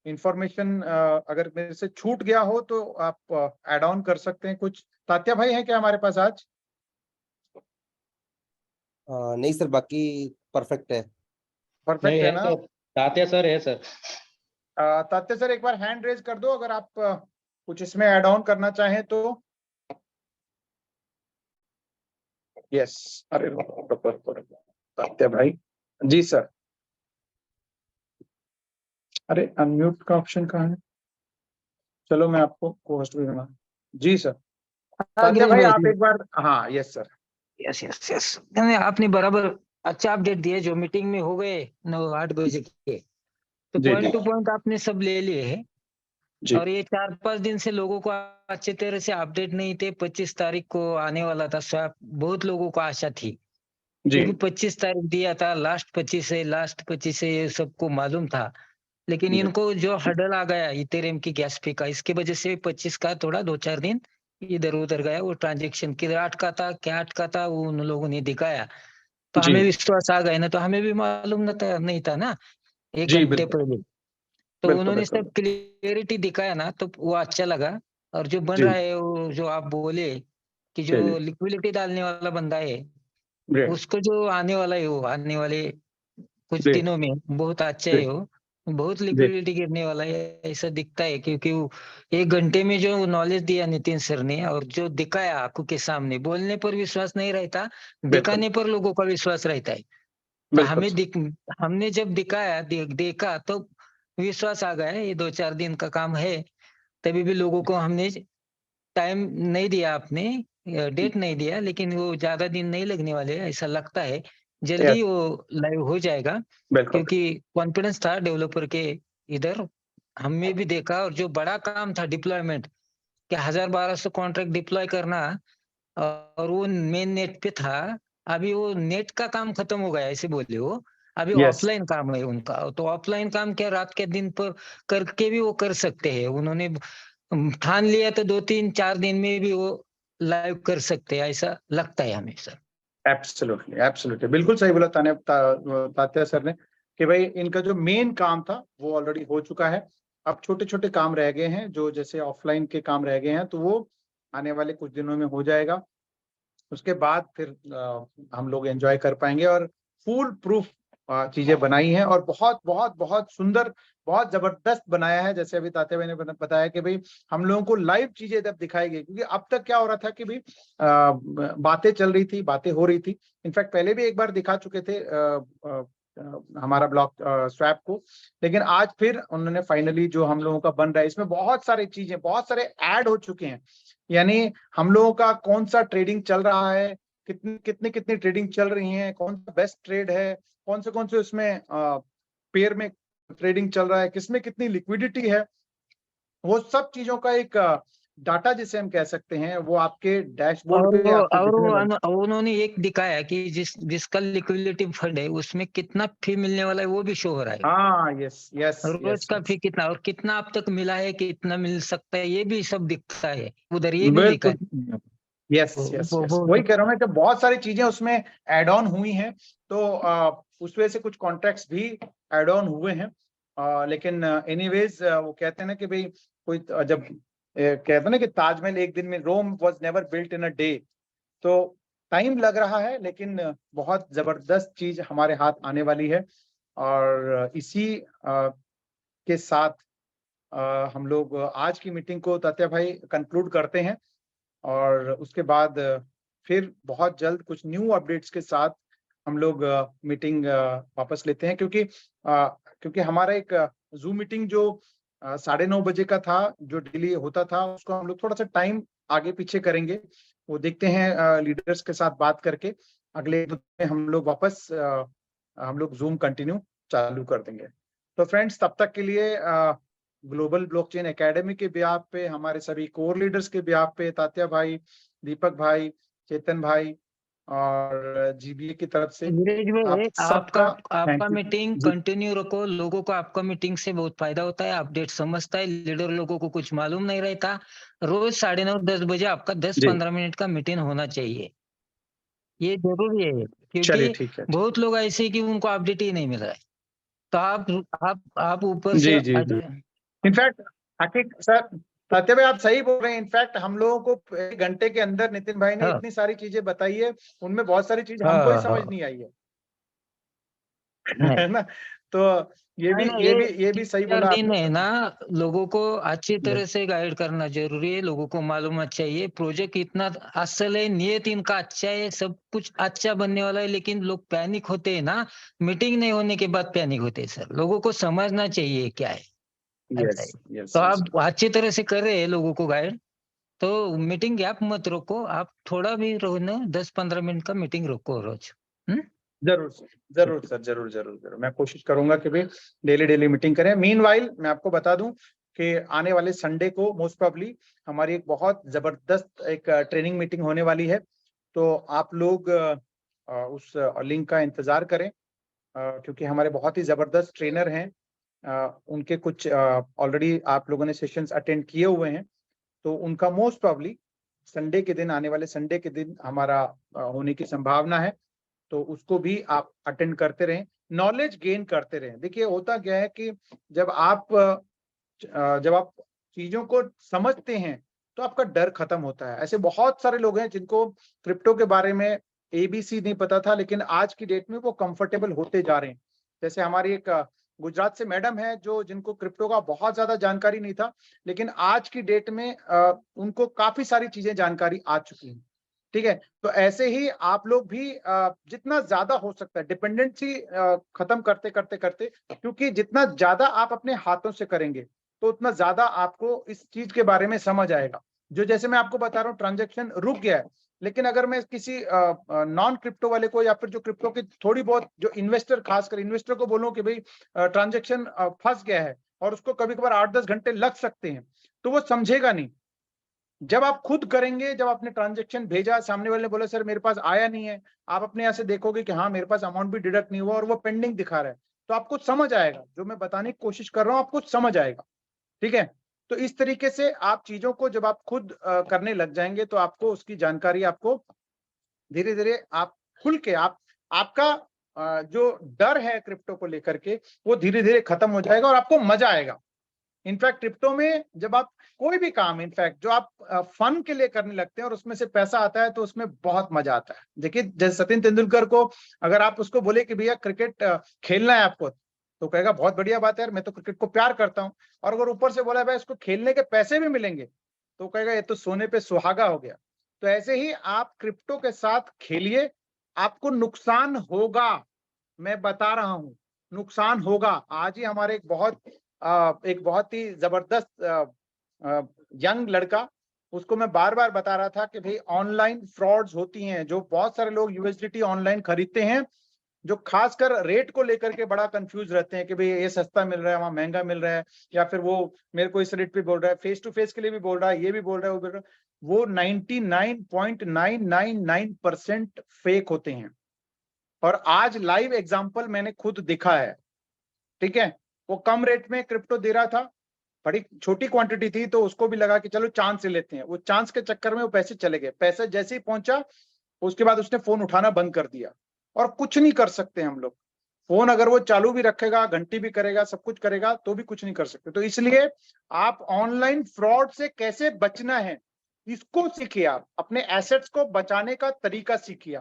इंफॉर्मेशन अगर मेरे से छूट गया हो तो आप ऐड ऑन कर सकते हैं कुछ। तात्या भाई है क्या हमारे पास आज? नहीं सर, बाकी परफेक्ट है। परफेक्ट है ना? तात्या सर है सर। तात्या सर एक बार हैंड रेज कर दो अगर आप कुछ इसमें ऐड ऑन करना चाहें तो। यस, अरे तात्या भाई जी सर। अरे अनम्यूट का ऑप्शन कहाँ है? चलो मैं आपको होस्ट भी दूंगा। जी सर। तात्या भाई आप एक बार, हाँ yes sir. Yes yes yes, आपने बराबर अच्छा अपडेट दिया जो मीटिंग में हो गए 9-8 बजे के, तो पॉइंट टू पॉइंट आपने सब ले लिए हैं। और ये 4-5 दिन से लोगों को अच्छे तरह से अपडेट नहीं थे। 25 तारीख को आने वाला था स्वैप, बहुत लोगों को आशा थी क्योंकि 25 तारीख दिया था, लास्ट 25 है ये सबको मालूम था। लेकिन इनको जो हडल आ गया इथेरियम की गैस फी का, इसके वजह से 25 का थोड़ा 2-4 दिन इधर उधर गया। वो ट्रांजेक्शन किधर अटका था, क्या अटका था, वो उन लोगों ने दिखाया तो हमें विश्वास आ गया ना, तो हमें भी मालूम नहीं था ना 1 घंटे पहले। तो उन्होंने सब क्लियरिटी दिखाया ना, तो वो अच्छा लगा। और जो बन रहा है वो जो आप बोले कि जो लिक्विडिटी डालने वाला बंदा है, उसको जो आने वाला है, वो आने वाले कुछ दिनों में बहुत अच्छा है, वो बहुत लिक्विडिटी गिरने वाला है ऐसा दिखता है। क्योंकि वो 1 घंटे में जो नॉलेज दिया नितिन सर ने और जो दिखाया आंखों के सामने, बोलने पर विश्वास नहीं रहता, दिखाने पर लोगों का विश्वास रहता है। तो हमने जब दिखाया देखा तो विश्वास आ गया। ये 2-4 दिन का काम है, तभी भी लोगों को हमने टाइम नहीं दिया, आपने डेट नहीं दिया, लेकिन वो ज्यादा दिन नहीं लगने वाले ऐसा लगता है। जल्दी वो लाइव हो जाएगा क्योंकि कॉन्फिडेंस था डेवलपर के इधर, हमने भी देखा। और जो बड़ा काम था डिप्लॉयमेंट कि 1000-1200 कॉन्ट्रैक्ट डिप्लॉय करना, और वो मेन नेट पे था। अभी वो नेट का काम खत्म हो गया ऐसे बोले वो, अभी ऑफलाइन काम है उनका। तो ऑफलाइन काम क्या रात के दिन पर करके भी वो कर सकते हैं। उन्होंने ठान लिया तो 2-3-4 दिन में भी वो लाइव कर सकते हैं ऐसा लगता है हमें सर। एब्सोल्युटली एब्सोल्युटली, बिल्कुल सही बोला तात्या सर ने कि भाई इनका जो मेन काम था वो ऑलरेडी हो चुका है। अब छोटे छोटे काम रह गए हैं, जो जैसे ऑफलाइन के काम रह गए हैं, तो वो आने वाले कुछ दिनों में हो जाएगा। उसके बाद फिर हम लोग एंजॉय कर पाएंगे। और फुल प्रूफ चीजें बनाई हैं और बहुत बहुत बहुत सुंदर, बहुत जबरदस्त बनाया है। जैसे अभी तात्या भाई ने बताया कि भाई हम लोगों को लाइव चीजें जब दिखाई गई, क्योंकि अब तक क्या हो रहा था कि भाई बातें चल रही थी, बातें हो रही थी। इनफैक्ट पहले भी एक बार दिखा चुके थे हमारा ब्लॉक स्वैप को, लेकिन आज फिर उन्होंने फाइनली जो हम लोगों का बन रहा है, इसमें बहुत सारी चीजें, बहुत सारे ऐड हो चुके हैं। यानी हम लोगों का कौन सा ट्रेडिंग चल रहा है, कितनी ट्रेडिंग चल रही है, कौन सा बेस्ट ट्रेड है, कौन से उसमें पेयर में ट्रेडिंग चल रहा है, किसमें कितनी लिक्विडिटी है, वो सब चीजों का एक डाटा जिसे हम कह सकते हैं, वो आपके डैशबोर्ड पे आपको उन्होंने एक दिखाया कि जिसका लिक्विडिटी फंड है उसमें कितना फी मिलने वाला है वो भी शो हो रहा है। हाँ यस यस, रोज का फी कितना और कितना अब तक मिला है, कितना मिल सकता है, ये भी सब दिखता है उधर, ये भी लिखा है। यस यस, वही कह रहा हूँ मैं कि बहुत सारी चीजें उसमें एड ऑन हुई हैं। तो उस वजह से कुछ कॉन्ट्रैक्ट्स भी एड ऑन हुए हैं। लेकिन एनीवेज वो कहते हैं ना कि भाई कोई जब कहते हैं ना कि ताजमहल एक दिन में, Rome was never built in a day. तो टाइम लग रहा है, लेकिन बहुत जबरदस्त चीज हमारे हाथ आने वाली है। और इसी के साथ हम लोग आज की मीटिंग को तात्या भाई कंक्लूड करते हैं। और उसके बाद फिर बहुत जल्द कुछ न्यू अपडेट्स के साथ हम लोग मीटिंग वापस लेते हैं। क्योंकि हमारा एक जूम मीटिंग जो 9:30 बजे का था, जो डेली होता था, उसको हम लोग थोड़ा सा टाइम आगे पीछे करेंगे। वो देखते हैं लीडर्स के साथ बात करके, अगले दिन में हम लोग वापस हम लोग जूम कंटिन्यू चालू कर देंगे। तो फ्रेंड्स, तब तक के लिए ग्लोबल ब्लॉकचेन एकेडमी के बिहाफ पे, हमारे सभी कोर लीडर्स के बिहाफ पे, तात्या भाई, दीपक भाई, चेतन भाई और जीबीए की तरफ से नीरज आप भाई, सबका आपका थैंक यू मीटिंग जी। कंटिन्यू रखो। लोगों को आपका मीटिंग से बहुत फायदा होता है, अपडेट समझता है। लीडर लोगों को कुछ मालूम नहीं रहता। रोज 9:30 10 बजे आपका जी 10-15 मिनट का मीटिंग होना चाहिए। ये जरूरी है, चलिए, क्योंकि ठीक है। बहुत लोग ऐसे हैं कि उनको अपडेट ही नहीं मिल रहा है। तो आप ऊपर से जी जी जी। इनफैक्ट आखिर सर, सत्य भाई आप सही बोल रहे हैं। इनफैक्ट हम लोगों को 1 घंटे के अंदर नितिन भाई ने हाँ, इतनी सारी चीजें बताई है, उनमें बहुत सारी चीज हाँ, हमको ही हाँ, समझ हाँ। नहीं आई है नहीं है ना। तो ये भी नहीं, नहीं, ये भी ये भी सही 3-4 बोला दिन आपने। है ना, लोगों को अच्छी जी तरह से गाइड करना जरूरी है। लोगों को मालूम चाहिए प्रोजेक्ट इतना असल है, नियत इनका अच्छा है, सब कुछ अच्छा बनने वाला है, लेकिन लोग पैनिक होते हैं ना। मीटिंग नहीं होने के बाद पैनिक होते हैं सर। लोगों को समझना चाहिए क्या है, ऐसा यस है। यस तो यस। आप अच्छी तरह से कर रहे हैं लोगों को गाइड। तो मीटिंग गैप मत रोको, आप थोड़ा भी रहो ना, 10-15 मिनट का मीटिंग रोको रोज। जरूर सर, जरूर सर, जरूर जरूर जरूर, मैं कोशिश करूंगा कि भाई डेली डेली मीटिंग करें। मीनवाइल मैं आपको बता दूं कि आने वाले संडे को मोस्ट प्रोबेबली हमारी एक बहुत जबरदस्त एक ट्रेनिंग मीटिंग होने वाली है। तो आप लोग उस लिंक का इंतजार करें, क्योंकि हमारे बहुत ही जबरदस्त ट्रेनर हैं। उनके कुछ ऑलरेडी आप लोगों ने सेशंस अटेंड किए हुए हैं, तो उनका मोस्ट प्रोबेबली संडे के दिन, आने वाले संडे के दिन हमारा होने की संभावना है। तो उसको भी आप अटेंड करते रहें, नॉलेज गेन करते रहें। देखिए होता क्या है कि जब आप चीजों को समझते हैं तो आपका डर खत्म होता है। ऐसे बहुत सारे लोग हैं जिनको क्रिप्टो के बारे में एबीसी नहीं पता था, लेकिन आज की डेट में वो कंफर्टेबल होते जा रहे हैं। जैसे हमारी एक गुजरात से मैडम है जो जिनको क्रिप्टो का बहुत ज्यादा जानकारी नहीं था, लेकिन आज की डेट में उनको काफी सारी चीजें जानकारी आ चुकी हैं। ठीक है, तो ऐसे ही आप लोग भी जितना ज्यादा हो सकता है डिपेंडेंसी खत्म करते करते करते, क्योंकि जितना ज्यादा आप अपने हाथों से करेंगे तो उतना ज्यादा आपको इस चीज के बारे में समझ आएगा। जो जैसे मैं आपको बता रहा हूँ, ट्रांजैक्शन रुक गया है, लेकिन अगर मैं किसी नॉन क्रिप्टो वाले को या फिर जो क्रिप्टो की थोड़ी बहुत, जो इन्वेस्टर, खासकर इन्वेस्टर को बोलूं कि भाई ट्रांजैक्शन फंस गया है और उसको कभी कभार 8-10 घंटे लग सकते हैं, तो वो समझेगा नहीं। जब आप खुद करेंगे, जब आपने ट्रांजैक्शन भेजा, सामने वाले ने बोला सर मेरे पास आया नहीं है, आप अपने यहाँ से देखोगे कि हाँ मेरे पास अमाउंट भी डिडक्ट नहीं हुआ और वो पेंडिंग दिखा रहा है, तो आपको समझ आएगा। जो मैं बताने की कोशिश कर रहा हूँ आपको समझ आएगा। ठीक है, तो इस तरीके से आप चीजों को जब आप खुद करने लग जाएंगे तो आपको उसकी जानकारी, आपको धीरे धीरे आप खुल के आपका जो डर है क्रिप्टो को लेकर के, वो धीरे धीरे खत्म हो जाएगा और आपको मजा आएगा। इनफैक्ट क्रिप्टो में जब आप कोई भी काम, इनफैक्ट जो आप फन के लिए करने लगते हैं और उसमें से पैसा आता है, तो उसमें बहुत मजा आता है। देखिए जैसे सचिन तेंदुलकर को अगर आप उसको बोले कि भैया क्रिकेट खेलना है आपको, तो कहेगा बहुत बढ़िया बात है यार, मैं तो क्रिकेट को प्यार करता हूँ। और अगर ऊपर से बोला भाई इसको खेलने के पैसे भी मिलेंगे, तो कहेगा ये तो सोने पे सुहागा हो गया। तो ऐसे ही आप क्रिप्टो के साथ खेलिए, आपको नुकसान होगा, मैं बता रहा हूं, नुकसान होगा। आज ही हमारे एक बहुत ही जबरदस्त यंग लड़का, उसको मैं बार बार बता रहा था कि भाई ऑनलाइन फ्रॉड्स होती हैं। जो बहुत सारे लोग यूएसडीटी ऑनलाइन खरीदते हैं, जो खासकर रेट को लेकर के बड़ा कंफ्यूज रहते हैं कि भाई ये सस्ता मिल रहा है, वहां महंगा मिल रहा है, या फिर वो मेरे को इस रेट पे बोल रहा है, फेस टू फेस के लिए भी बोल रहा है, ये भी बोल रहा है, वो बोल रहा है। वो 99.999% फेक होते हैं। और आज लाइव एग्जांपल मैंने खुद देखा है। ठीक है, वो कम रेट में क्रिप्टो दे रहा था, बड़ी छोटी क्वांटिटी थी, तो उसको भी लगा कि चलो चांस से लेते हैं। वो चांस के चक्कर में वो पैसे चले गए। पैसे जैसे ही पहुंचा, उसके बाद उसने फोन उठाना बंद कर दिया। और कुछ नहीं कर सकते हम लोग। फोन अगर वो चालू भी रखेगा, घंटी भी करेगा, सब कुछ करेगा, तो भी कुछ नहीं कर सकते। तो इसलिए आप ऑनलाइन फ्रॉड से कैसे बचना है, इसको सीखिए। आप अपने एसेट्स को बचाने का तरीका सीखिए।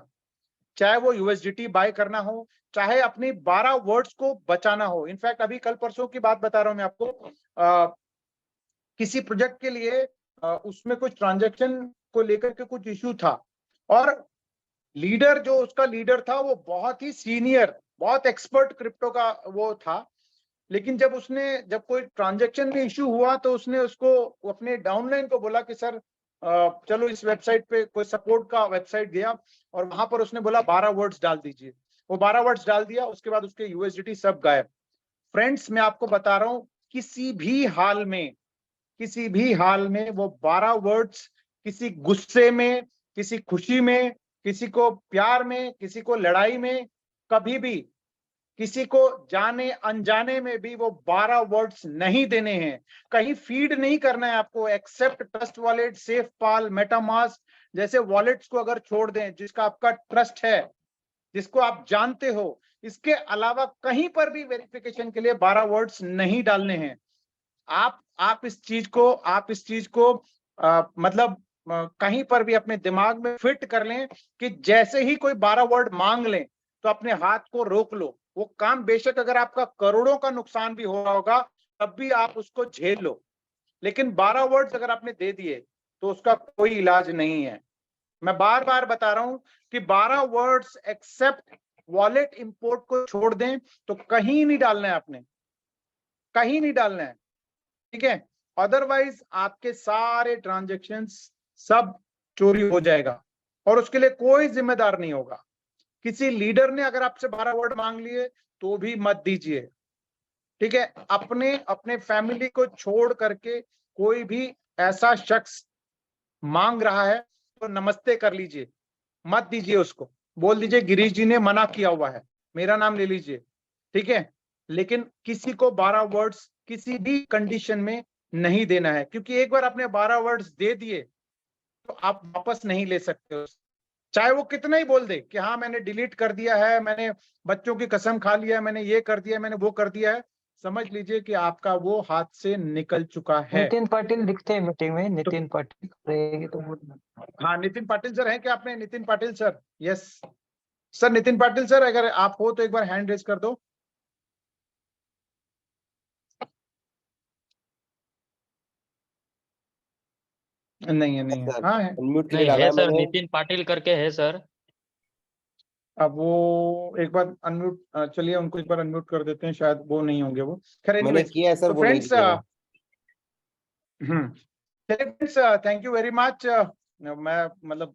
चाहे वो यूएसडीटी बाय करना हो, चाहे अपनी 12 वर्ड्स को बचाना हो। इनफैक्ट अभी कल परसों की बात बता रहा हूं मैं आपको, किसी प्रोजेक्ट के लिए उसमें कुछ ट्रांजैक्शन को लेकर के कुछ इश्यू था, और लीडर, जो उसका लीडर था, वो बहुत ही सीनियर, बहुत एक्सपर्ट क्रिप्टो का वो था। लेकिन जब कोई ट्रांजैक्शन में इश्यू हुआ, तो उसने उसको अपने डाउनलाइन को बोला कि सर चलो इस वेबसाइट पे, कोई सपोर्ट का वेबसाइट गया और वहां पर उसने बोला 12 वर्ड्स डाल दीजिए। वो 12 वर्ड्स डाल दिया, उसके बाद उसके यूएसडीटी सब गायब। फ्रेंड्स मैं आपको बता रहा हूं, किसी भी हाल में वो 12 वर्ड्स किसी गुस्से में, किसी खुशी में, किसी को प्यार में, किसी को लड़ाई में, कभी भी किसी को जाने अनजाने में भी वो 12 वर्ड्स नहीं देने हैं। कहीं फीड नहीं करना है आपको, एक्सेप्ट ट्रस्ट वॉलेट, सेफ पाल, मेटामास्क जैसे वॉलेट्स को अगर छोड़ दें जिसका आपका ट्रस्ट है, जिसको आप जानते हो, इसके अलावा कहीं पर भी वेरिफिकेशन के लिए 12 वर्ड्स नहीं डालने हैं। आप इस चीज को मतलब कहीं पर भी अपने दिमाग में फिट कर लें कि जैसे ही कोई 12 वर्ड मांग लें तो अपने हाथ को रोक लो। वो काम बेशक अगर आपका करोड़ों का नुकसान भी हो रहा होगा तब भी आप उसको झेल लो, लेकिन 12 वर्ड्स अगर आपने दे दिए तो उसका कोई इलाज नहीं है। मैं बार बार बता रहा हूं कि 12 वर्ड्स एक्सेप्ट वॉलेट इंपोर्ट को छोड़ दें तो कहीं नहीं डालना है आपने, कहीं नहीं डालना है, ठीक है। अदरवाइज आपके सारे ट्रांजैक्शंस सब चोरी हो जाएगा और उसके लिए कोई जिम्मेदार नहीं होगा। किसी लीडर ने अगर आपसे 12 वर्ड मांग लिए तो भी मत दीजिए, ठीक है। अपने फैमिली को छोड़ करके कोई भी ऐसा शख्स मांग रहा है तो नमस्ते कर लीजिए, मत दीजिए उसको, बोल दीजिए गिरीश जी ने मना किया हुआ है, मेरा नाम ले लीजिए, ठीक है। लेकिन किसी को 12 वर्ड्स किसी भी कंडीशन में नहीं देना है, क्योंकि एक बार आपने 12 वर्ड्स दे दिए तो आप वापस नहीं ले सकते उस, चाहे वो कितना ही बोल दे कि हाँ मैंने डिलीट कर दिया है, मैंने बच्चों की कसम खा लिया है, मैंने ये कर दिया है, मैंने वो कर दिया है, समझ लीजिए कि आपका वो हाथ से निकल चुका है। नितिन पाटिल दिखते हैं मीटिंग में, नितिन पाटिल रहेगी तो हाँ नितिन पाटिल सर है क्या आपने? Nitin Patil sir, yes sir, Nitin Patil sir अगर आप हो तो एक बार हैंड रेज कर दो। नहीं है सर हाँ है। अनम्यूट के लिए नहीं डाला है है सर, मैंने। नितिन पाटिल करके है सर। अब वो एक बार अनम्यूट, चलिए उनको एक बार अनम्यूट कर देते हैं, शायद वो नहीं होंगे वो। खैर मैंने एनीवेज, किया है सर, तो वो नहीं फ्रेंड्स किया है। Friends thank you very much. मैं मतलब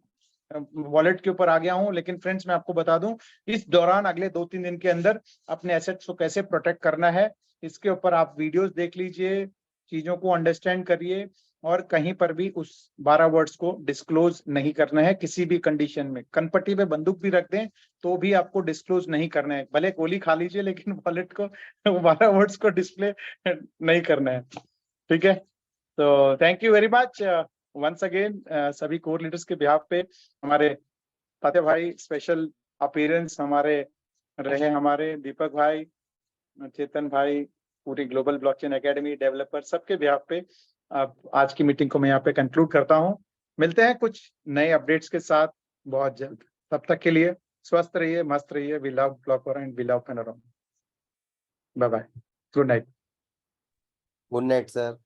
वॉलेट के ऊपर आ गया हूं, लेकिन फ्रेंड्स मैं आपको बता दूं इस दौरान अगले 2-3 दिन के अंदर अपने एसेट्स को कैसे प्रोटेक्ट करना है इसके ऊपर आप वीडियोस देख लीजिए, चीजों को अंडरस्टैंड करिए, और कहीं पर भी उस 12 वर्ड्स को डिस्क्लोज नहीं करना है किसी भी कंडीशन में। कनपट्टी पे बंदूक भी रख दें तो भी आपको डिस्क्लोज नहीं करना है, भले गोली खा लीजिए लेकिन वॉलेट को 12 वर्ड्स को डिस्प्ले नहीं करना है, ठीक है। तो thank you very much once again सभी कोर लीडर्स के बिहाफ पे। हमारे फतेह भाई स्पेशल अपीयरेंस हमारे रहे, हमारे दीपक भाई, चेतन भाई, पूरी ग्लोबल ब्लॉकचेन एकेडमी डेवलपर सबके बिहाफ पे अब आज की मीटिंग को मैं यहाँ पे कंक्लूड करता हूँ। मिलते हैं कुछ नए अपडेट्स के साथ बहुत जल्द, तब तक के लिए स्वस्थ रहिए, मस्त रहिए। We love Blocker and we love Panorama. Bye bye, good night. Good night sir.